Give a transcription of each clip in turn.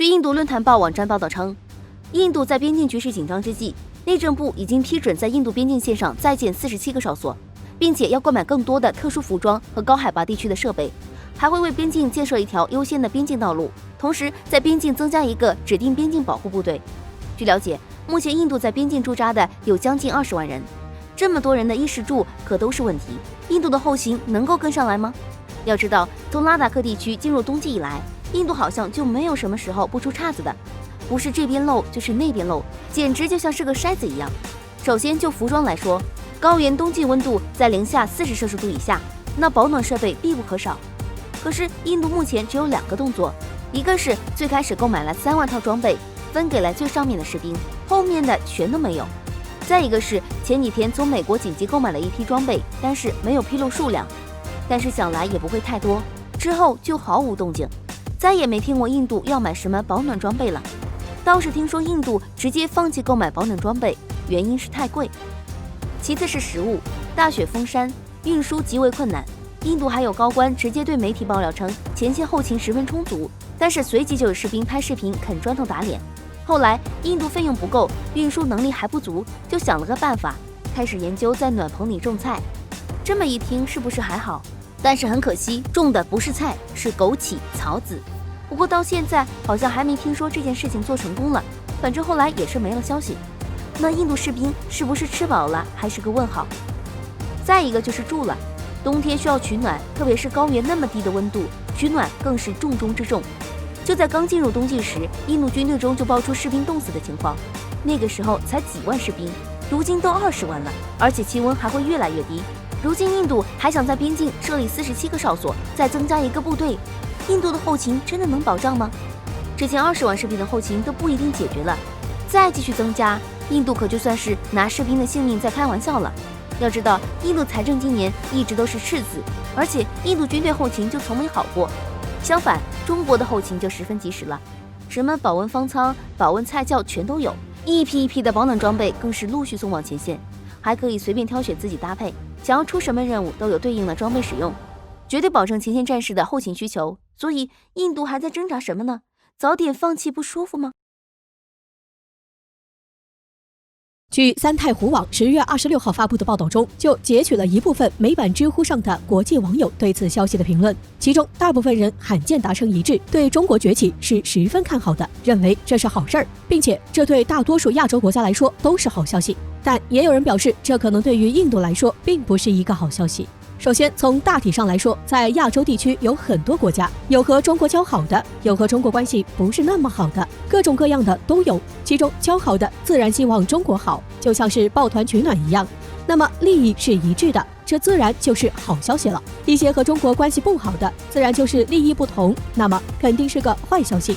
据印度论坛报网站报道称，印度在边境局势紧张之际，内政部已经批准在印度边境线上再建47个哨所，并且要购买更多的特殊服装和高海拔地区的设备，还会为边境建设一条优先的边境道路，同时在边境增加一个指定边境保护部队。据了解，目前印度在边境驻扎的有将近20万人，这么多人的衣食住可都是问题，印度的后勤能够跟上来吗？要知道，从拉达克地区进入冬季以来，印度好像就没有什么时候不出岔子的，不是这边漏就是那边漏，简直就像是个筛子一样。首先就服装来说，高原冬季温度在-40°C以下，那保暖设备必不可少。可是印度目前只有2个动作，一个是最开始购买了3万套装备，分给了最上面的士兵，后面的全都没有。再一个是前几天从美国紧急购买了一批装备，但是没有披露数量，但是想来也不会太多，之后就毫无动静，再也没听过印度要买什么保暖装备了。倒是听说印度直接放弃购买保暖装备，原因是太贵。其次是食物，大雪封山，运输极为困难。印度还有高官直接对媒体爆料称，前线后勤十分充足，但是随即就有士兵拍视频啃砖头打脸。后来印度费用不够，运输能力还不足，就想了个办法，开始研究在暖棚里种菜。这么一听是不是还好？但是很可惜，种的不是菜，是枸杞、草籽。不过到现在好像还没听说这件事情做成功了，反正后来也是没了消息。那印度士兵是不是吃饱了，还是个问号。再一个就是住了，冬天需要取暖，特别是高原那么低的温度，取暖更是重中之重。就在刚进入冬季时，印度军队中就爆出士兵冻死的情况，那个时候才几万士兵，如今都20万了，而且气温还会越来越低。如今印度还想在边境设立47个哨所，再增加一个部队，印度的后勤真的能保障吗？之前20万士兵的后勤都不一定解决了，再继续增加，印度可就算是拿士兵的性命在开玩笑了。要知道，印度财政今年一直都是赤字，而且印度军队后勤就从没好过。相反，中国的后勤就十分及时了，什么保温方舱、保温菜窖全都有，一批一批的保暖装备更是陆续送往前线，还可以随便挑选自己搭配，想要出什么任务都有对应的装备使用，绝对保证前线战士的后勤需求。所以印度还在挣扎什么呢？早点放弃不舒服吗？据三太湖网10月26号发布的报道中，就截取了一部分美版知乎上的国际网友对此消息的评论，其中大部分人罕见达成一致，对中国崛起是十分看好的，认为这是好事儿，并且这对大多数亚洲国家来说都是好消息。但也有人表示，这可能对于印度来说并不是一个好消息。首先，从大体上来说，在亚洲地区有很多国家，有和中国交好的，有和中国关系不是那么好的，各种各样的都有。其中交好的自然希望中国好，就像是抱团取暖一样，那么利益是一致的，这自然就是好消息了。一些和中国关系不好的，自然就是利益不同，那么肯定是个坏消息。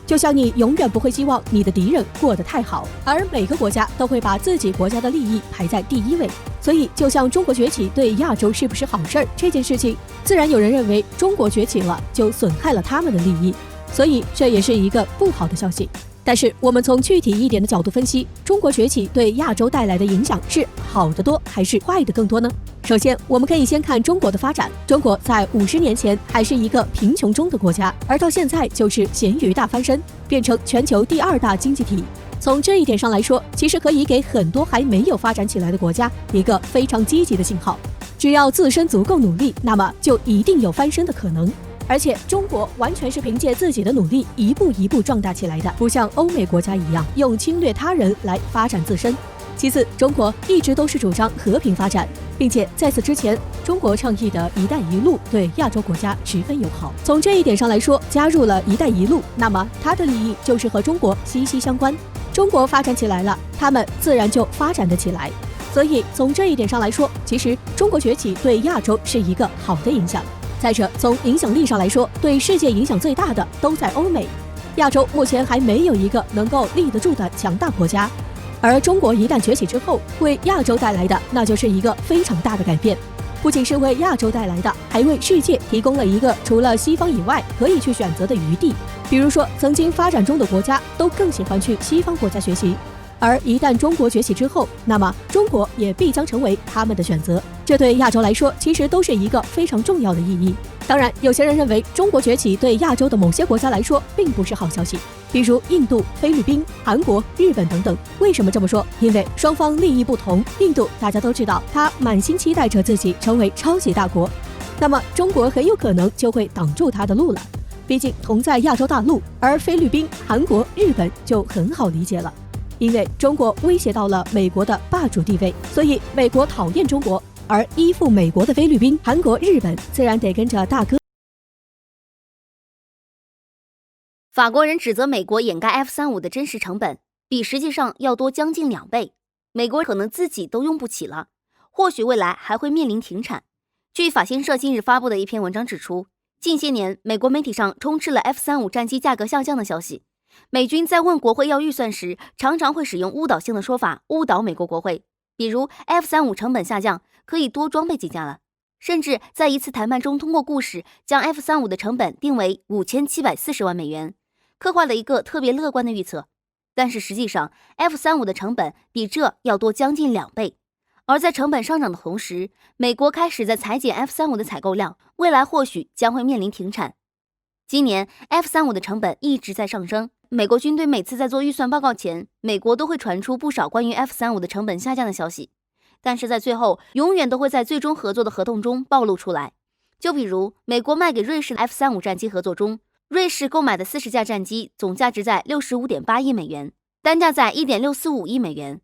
就像你永远不会希望你的敌人过得太好，而每个国家都会把自己国家的利益排在第一位。所以就像中国崛起对亚洲是不是好事儿这件事情，自然有人认为中国崛起了就损害了他们的利益，所以这也是一个不好的消息。但是我们从具体一点的角度分析，中国崛起对亚洲带来的影响是好的多还是坏的更多呢？首先，我们可以先看中国的发展。中国在50年前还是一个贫穷中的国家，而到现在就是咸鱼大翻身，变成全球第2大经济体。从这一点上来说，其实可以给很多还没有发展起来的国家一个非常积极的信号。只要自身足够努力，那么就一定有翻身的可能。而且中国完全是凭借自己的努力一步一步壮大起来的，不像欧美国家一样用侵略他人来发展自身。其次，中国一直都是主张和平发展，并且在此之前，中国倡议的一带一路对亚洲国家十分友好。从这一点上来说，加入了一带一路，那么它的利益就是和中国息息相关。中国发展起来了，他们自然就发展得起来。所以从这一点上来说，其实中国崛起对亚洲是一个好的影响。再者，从影响力上来说，对世界影响最大的都在欧美，亚洲目前还没有一个能够立得住的强大国家。而中国一旦崛起之后，为亚洲带来的那就是一个非常大的改变，不仅是为亚洲带来的，还为世界提供了一个除了西方以外可以去选择的余地。比如说，曾经发展中的国家都更喜欢去西方国家学习，而一旦中国崛起之后，那么中国也必将成为他们的选择。这对亚洲来说，其实都是一个非常重要的意义。当然，有些人认为中国崛起对亚洲的某些国家来说并不是好消息。比如印度、菲律宾、韩国、日本等等。为什么这么说？因为双方利益不同。印度大家都知道，他满心期待着自己成为超级大国，那么中国很有可能就会挡住他的路了。毕竟同在亚洲大陆，而菲律宾、韩国、日本就很好理解了，因为中国威胁到了美国的霸主地位，所以美国讨厌中国，而依附美国的菲律宾、韩国、日本自然得跟着大哥。法国人指责美国掩盖 F-35的真实成本比实际上要多将近2倍，美国可能自己都用不起了，或许未来还会面临停产。据法新社近日发布的一篇文章指出，近些年美国媒体上充斥了 F-35战机价格下降的消息，美军在问国会要预算时，常常会使用误导性的说法误导美国国会，比如 F-35成本下降，可以多装备几架了，甚至在一次谈判中通过故事将 F-35的成本定为5740万美元，刻画了一个特别乐观的预测。但是实际上 F-35的成本比这要多将近2倍。而在成本上涨的同时，美国开始在裁减 F-35的采购量，未来或许将会面临停产。今年 F-35的成本一直在上升，美国军队每次在做预算报告前，美国都会传出不少关于 F-35的成本下降的消息，但是在最后永远都会在最终合作的合同中暴露出来。就比如美国卖给瑞士的 F-35战机合作中，瑞士购买的40架战机总价值在 65.8 亿美元，单价在 1.645 亿美元。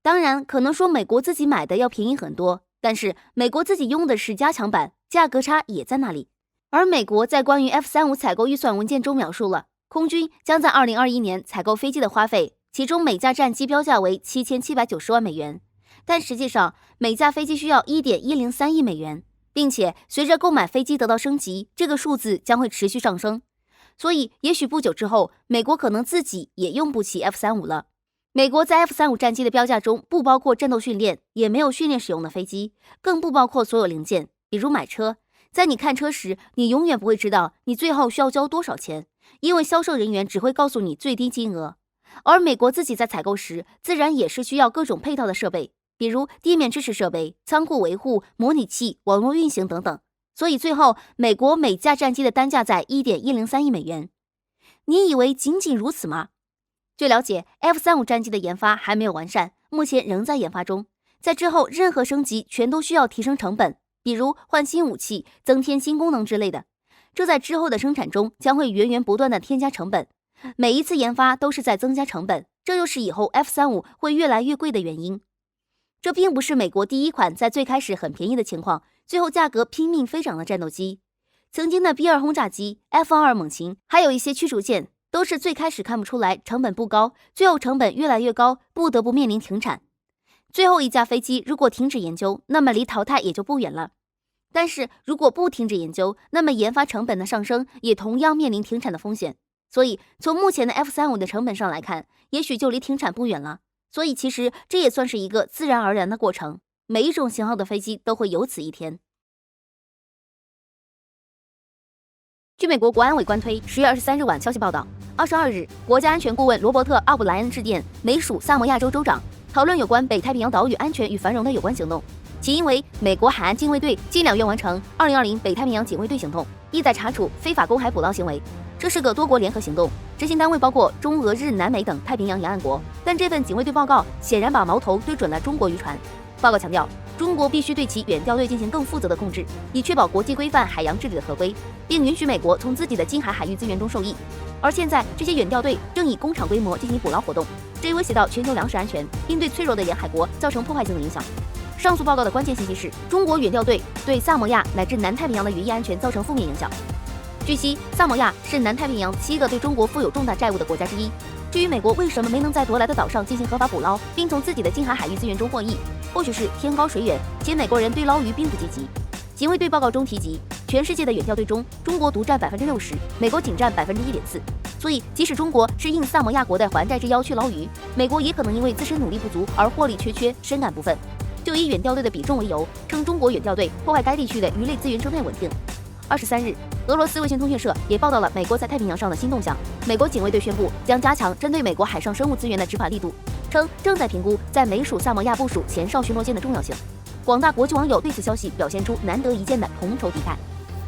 当然可能说美国自己买的要便宜很多，但是美国自己用的是加强版，价格差也在那里。而美国在关于 F-35采购预算文件中描述了空军将在2021年采购飞机的花费，其中每架战机标价为7790万美元，但实际上每架飞机需要 1.103 亿美元，并且随着购买飞机得到升级，这个数字将会持续上升。所以也许不久之后，美国可能自己也用不起 F-35了。美国在 F-35战机的标价中不包括战斗训练，也没有训练使用的飞机，更不包括所有零件，比如买车。在你看车时，你永远不会知道你最后需要交多少钱，因为销售人员只会告诉你最低金额。而美国自己在采购时，自然也是需要各种配套的设备，比如地面支持设备、仓库维护、模拟器、网络运行等等。所以最后，美国每架战机的单价在 1.103 亿美元。你以为仅仅如此吗？据了解 ，F-35战机的研发还没有完善，目前仍在研发中。在之后，任何升级全都需要提升成本，比如换新武器、增添新功能之类的。这在之后的生产中将会源源不断的添加成本。每一次研发都是在增加成本，这又是以后 F-35会越来越贵的原因。这并不是美国第一款在最开始很便宜的情况，最后价格拼命飞涨的战斗机。曾经的 B-2轰炸机、F-22猛禽，还有一些驱逐舰，都是最开始看不出来成本不高，最后成本越来越高，不得不面临停产。最后一架飞机如果停止研究，那么离淘汰也就不远了。但是如果不停止研究，那么研发成本的上升也同样面临停产的风险。所以从目前的 F-35的成本上来看，也许就离停产不远了。所以其实这也算是一个自然而然的过程，每一种型号的飞机都会有此一天。据美国国安委官推10月23日晚消息报道，22日，国家安全顾问罗伯特·奥布莱恩致电美属萨摩亚州州长，讨论有关北太平洋岛屿安全与繁荣的有关行动。起因为美国海岸禁卫队近2月完成2020北太平洋警卫队行动，意在查处非法公海捕捞行为。这是个多国联合行动，执行单位包括中俄日南美等太平洋沿岸国，但这份警卫队报告显然把矛头对准了中国渔船。报告强调，中国必须对其远钓队进行更负责的控制，以确保国际规范海洋治理的合规，并允许美国从自己的近海海域资源中受益。而现在，这些远钓队正以工厂规模进行捕捞活动，这威胁到全球粮食安全，并对脆弱的沿海国造成破坏性的影响。上述报告的关键信息是，中国远钓队对萨摩亚乃至南太平洋的渔业安全造成负面影响。据悉，萨摩亚是南太平洋7个对中国负有重大债务的国家之一。至于美国为什么没能在夺来的岛上进行合法捕捞，并从自己的近海海域资源中获益，或许是天高水远，且美国人对捞鱼并不积极。警卫队报告中提及，全世界的远钓队中，中国独占60%，美国仅占1.4%。所以，即使中国是应萨摩亚国的还债之邀去捞鱼，美国也可能因为自身努力不足而获利缺，深感不忿。就以远钓队的比重为由，称中国远钓队破坏该地区的鱼类资源生态稳定。23日，俄罗斯卫星通讯社也报道了美国在太平洋上的新动向。美国警卫队宣布将加强针对美国海上生物资源的执法力度，称正在评估在美属萨摩亚部署前哨巡逻舰的重要性。广大国际网友对此消息表现出难得一见的同仇敌忾。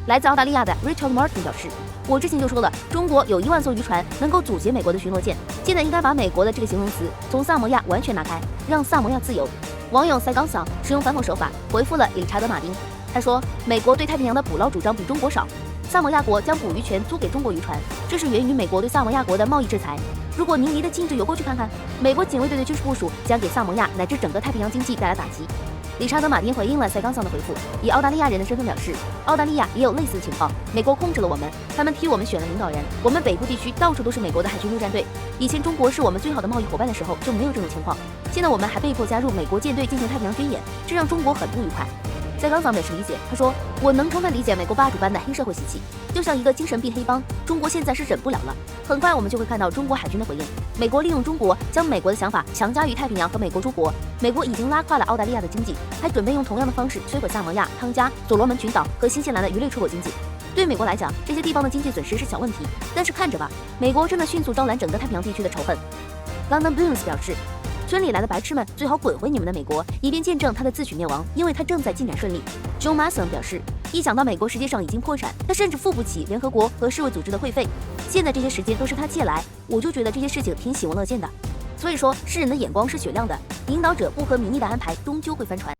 来自澳大利亚的 Richard Martin 表示，我之前就说了，中国有1万艘渔船能够阻截美国的巡逻舰，现在应该把美国的这个形容词从萨摩亚完全拿开，让萨摩亚自由。网友塞冈桑使用反讽手法回复了理查德·马丁，他说，美国对太平洋的捕捞主张比中国少，萨摩亚国将捕鱼权租给中国渔船，这是源于美国对萨摩亚国的贸易制裁。如果您离得近就游过去看看，美国警卫队的军事部署将给萨摩亚乃至整个太平洋经济带来打击。理查德·马丁回应了塞冈桑的回复，以澳大利亚人的身份表示，澳大利亚也有类似的情况，美国控制了我们，他们替我们选了领导人，我们北部地区到处都是美国的海军陆战队。以前中国是我们最好的贸易伙伴的时候就没有这种情况，现在我们还被迫加入美国舰队进行太平洋军演，这让中国很不愉快。塞冈桑表示理解，他说：“我能充分理解美国霸主般的黑社会习气，就像一个精神病黑帮。中国现在是忍不了了，很快我们就会看到中国海军的回应。美国利用中国将美国的想法强加于太平洋和美国诸国。美国已经拉垮了澳大利亚的经济，还准备用同样的方式摧毁萨摩亚、汤加、所罗门群岛和新西兰的鱼类出口经济。对美国来讲，这些地方的经济损失是小问题，但是看着吧，美国正在迅速招揽整个太平洋地区的仇恨。” London Blues 表示。村里来的白痴们最好滚回你们的美国，以便见证他的自取灭亡，因为他正在进展顺利。John Mason 表示，一想到美国实际上已经破产，他甚至付不起联合国和世卫组织的会费，现在这些时间都是他借来，我就觉得这些事情挺喜闻乐见的。所以说，世人的眼光是雪亮的，领导者不合民意的安排终究会翻船。